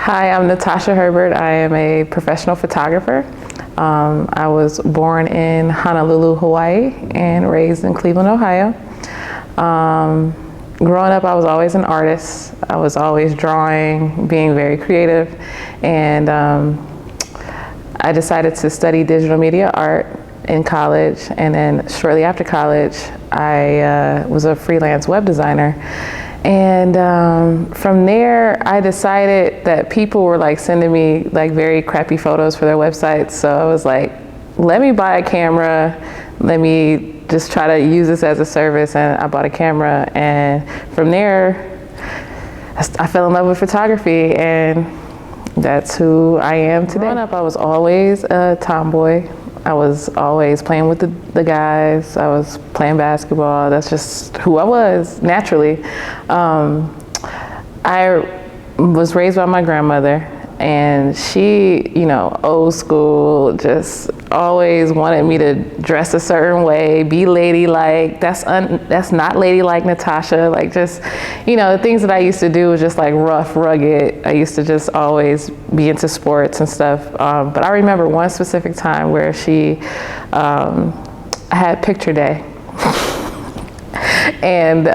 Hi, I'm Natasha Herbert. I am a professional photographer. I was born in Honolulu, Hawaii, and raised in Cleveland, Ohio. Growing up, I was always an artist. I was always drawing, being very creative, and I decided to study digital media art in college, and then shortly after college, I was a freelance web designer. And from there, I decided that people were like sending me like very crappy photos for their websites. So I was like, let me buy a camera. Let me just try to use this as a service. And I bought a camera. And from there, I fell in love with photography. And that's who I am today. Growing up, I was always a tomboy. I was always playing with the guys. I was playing basketball. That's just who I was, naturally. I was raised by my grandmother, and she, you know, old school, just always wanted me to dress a certain way, be ladylike. That's not ladylike, Natasha. Like, just, you know, the things that I used to do was just like rough, rugged. I used to just always be into sports and stuff. But I remember one specific time where I had picture day, and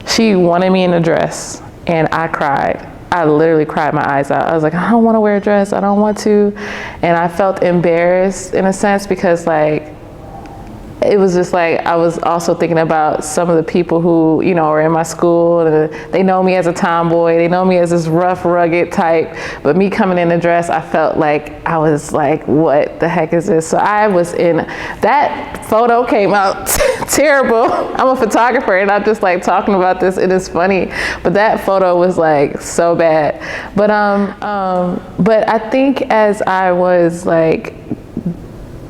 she wanted me in a dress, and I cried. I literally cried my eyes out. I was like, I don't want to wear a dress. I don't want to. And I felt embarrassed in a sense because, like, it was just like I was also thinking about some of the people who, you know, are in my school. And they know me as a tomboy. They know me as this rough, rugged type. But me coming in a dress, I felt like I was like, what the heck is this? So I was in, that photo came out terrible. I'm a photographer and I'm just like talking about this. It is funny. But that photo was like so bad. But I think as I was like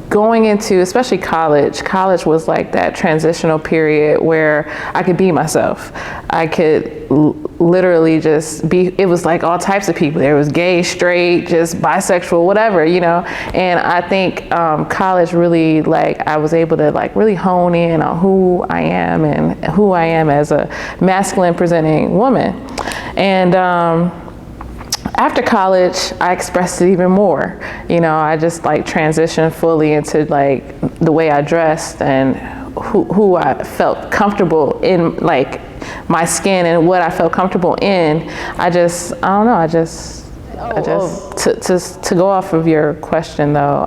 going into, especially college was like that transitional period where I could be myself. I could literally just be, it was like all types of people. There was gay, straight, just bisexual, whatever, you know? And I think college really, like, I was able to like really hone in on who I am and who I am as a masculine presenting woman. And after college, I expressed it even more. You know, I just like transitioned fully into like the way I dressed and who I felt comfortable in, like my skin and what I felt comfortable in. I don't know, to go off of your question though,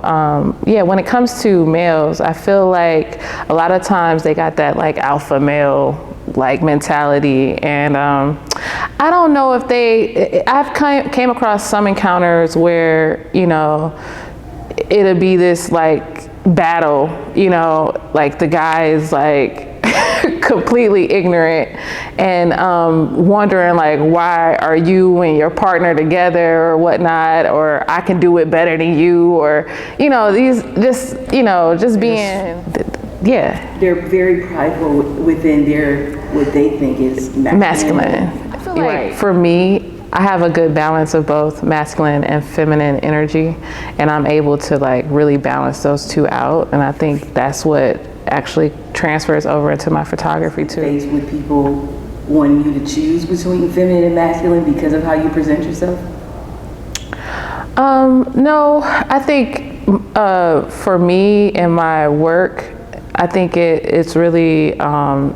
yeah, when it comes to males, I feel like a lot of times they got that like alpha male like mentality, and I don't know if I've came across some encounters where, you know, it'll be this like battle, you know, like the guy is like completely ignorant and wondering like, why are you and your partner together or whatnot, or I can do it better than you, or, you know, these just, you know, just being, yeah. They're very prideful within their, what they think is masculine. I feel like for me, I have a good balance of both masculine and feminine energy, and I'm able to like really balance those two out. And I think that's what actually transfers over into my photography too. Faced with people wanting you to choose between feminine and masculine because of how you present yourself? No, I think for me and my work, I think it's really,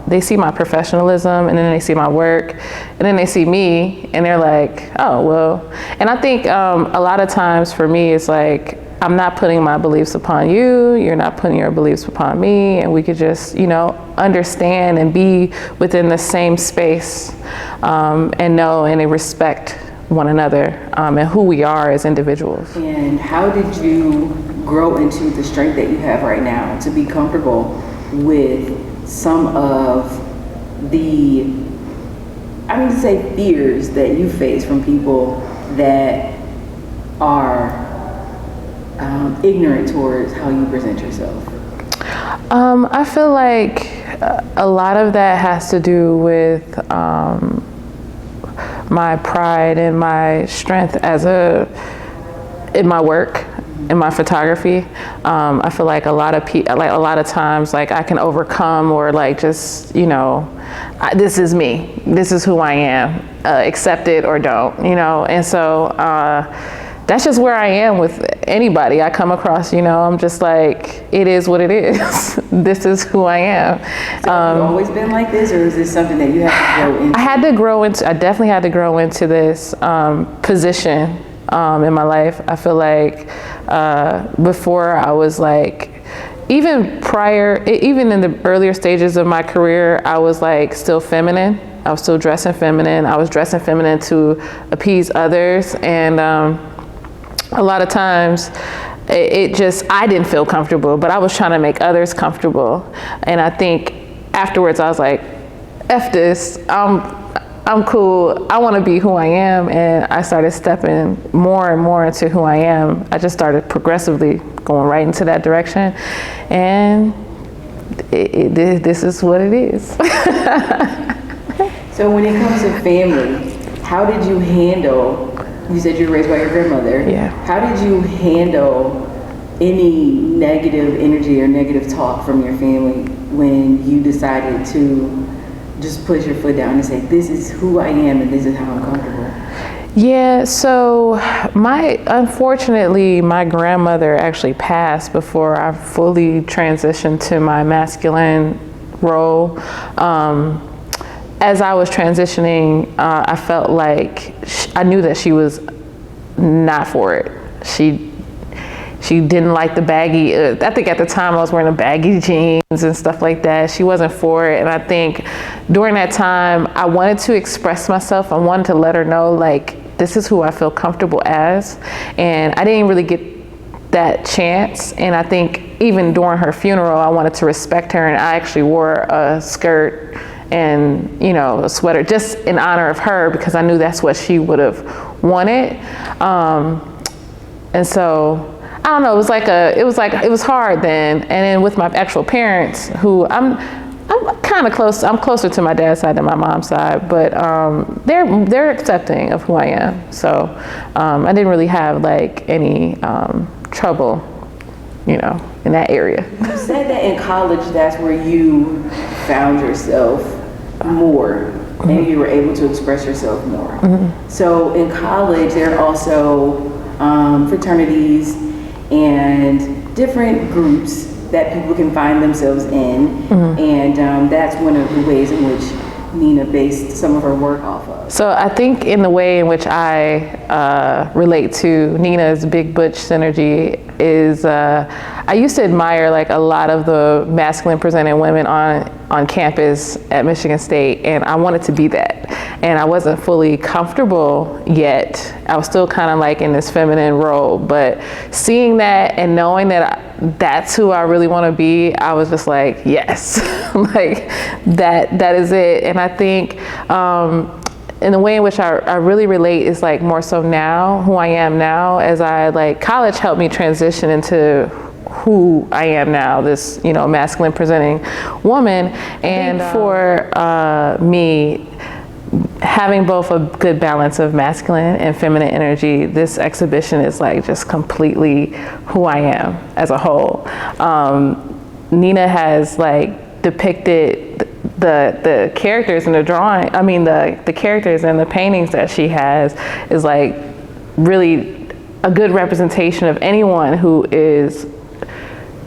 they see my professionalism and then they see my work and then they see me and they're like, oh, well. And I think a lot of times for me, it's like, I'm not putting my beliefs upon you, you're not putting your beliefs upon me, and we could just, you know, understand and be within the same space and know and respect one another and who we are as individuals. And how did you grow into the strength that you have right now to be comfortable with some of the, I'm going to say, fears that you face from people that are ignorant towards how you present yourself? I feel like a lot of that has to do with my pride and my strength in my work. in my photography. I feel like a lot of times, like I can overcome or like just, you know, this is me. This is who I am. Accept it or don't, you know. And so that's just where I am with anybody I come across. You know, I'm just like, it is what it is. This is who I am. So have you always been like this, or is this something that you have to grow into? I definitely had to grow into this position in my life. I feel like before I was like, even in the earlier stages of my career, I was like still feminine. I was still dressing feminine. I was dressing feminine to appease others. And a lot of times I didn't feel comfortable, but I was trying to make others comfortable. And I think afterwards I was like, F this, I'm cool. I want to be who I am. And I started stepping more and more into who I am. I just started progressively going right into that direction. And this is what it is. So when it comes to family, how did you handle, you said you were raised by your grandmother. Yeah. How did you handle any negative energy or negative talk from your family when you decided to just put your foot down and say, this is who I am and this is how I'm comfortable? Yeah, so unfortunately, my grandmother actually passed before I fully transitioned to my masculine role. As I was transitioning, I felt like I knew that she was not for it. She didn't like the baggy, I think at the time I was wearing the baggy jeans and stuff like that. She wasn't for it. And I think during that time, I wanted to express myself. I wanted to let her know, like, this is who I feel comfortable as. And I didn't really get that chance. And I think even during her funeral, I wanted to respect her. And I actually wore a skirt and, you know, a sweater just in honor of her, because I knew that's what she would have wanted. And so, I don't know, it was hard then. And then with my actual parents, who I'm kind of close, I'm closer to my dad's side than my mom's side, but they're accepting of who I am. So I didn't really have like any trouble, you know, in that area. You said that in college, that's where you found yourself more, and you were able to express yourself more. Mm-hmm. So in college, there are also fraternities and different groups that people can find themselves in. Mm-hmm. And that's one of the ways in which Nina based some of her work off of. So I think in the way in which I relate to Nina's Big Butch Synergy is I used to admire like a lot of the masculine presenting women on campus at Michigan State, and I wanted to be that. And I wasn't fully comfortable yet. I was still kind of like in this feminine role, but seeing that and knowing that that's who I really want to be, I was just like, yes, like that is it. And I think in the way in which I really relate is like more so now, who I am now, as I like college helped me transition into who I am now, this, you know, masculine presenting woman. And for me, having both a good balance of masculine and feminine energy, this exhibition is like just completely who I am as a whole. Nina has like depicted the characters in the drawing, I mean the characters and the paintings that she has is like really a good representation of anyone who is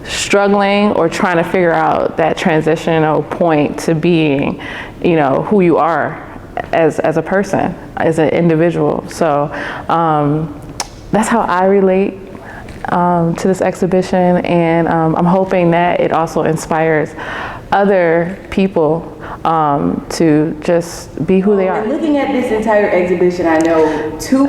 struggling or trying to figure out that transitional point to being, you know, who you are as a person, as an individual. So that's how I relate to this exhibition, and I'm hoping that it also inspires other people to just be who they are. And looking at this entire exhibition, I know two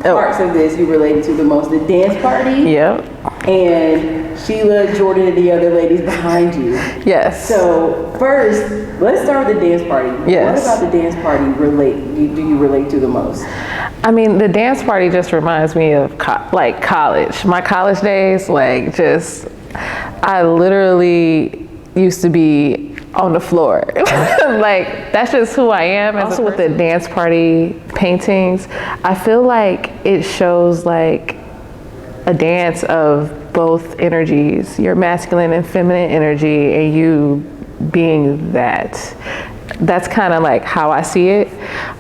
parts of this you related to the most: the dance party. Yep. And Sheila, Jordan, and the other ladies behind you. Yes. So first, let's start with the dance party. Yes. What about the dance party do you relate to the most? I mean, the dance party just reminds me of like college. My college days, like just, I literally used to be on the floor. Like, that's just who I am. Also with the dance party paintings, I feel like it shows like a dance of both energies, your masculine and feminine energy, and you being that. That's kind of like how I see it.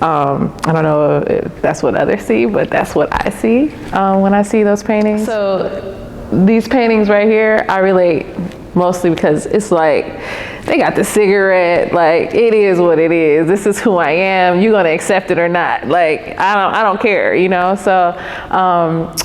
I don't know if that's what others see, but that's what I see when I see those paintings. So these paintings right here, I relate mostly because it's like, they got the cigarette, like, it is what it is. This is who I am. You're gonna accept it or not. Like, I don't care, you know? So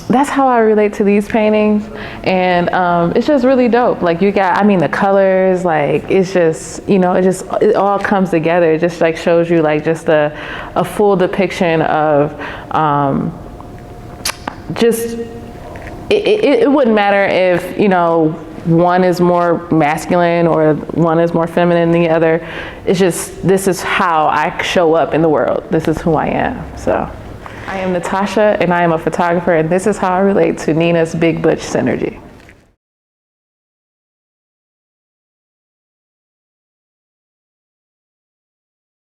that's how I relate to these paintings. And it's just really dope. Like, you got, I mean, the colors, like, it's just, you know, it all comes together. It just like shows you like just a full depiction of just, it wouldn't matter if, you know, one is more masculine or one is more feminine than the other. It's just, this is how I show up in the world. This is who I am. So I am Natasha, and I am a photographer, and this is how I relate to Nina's Big Butch Synergy.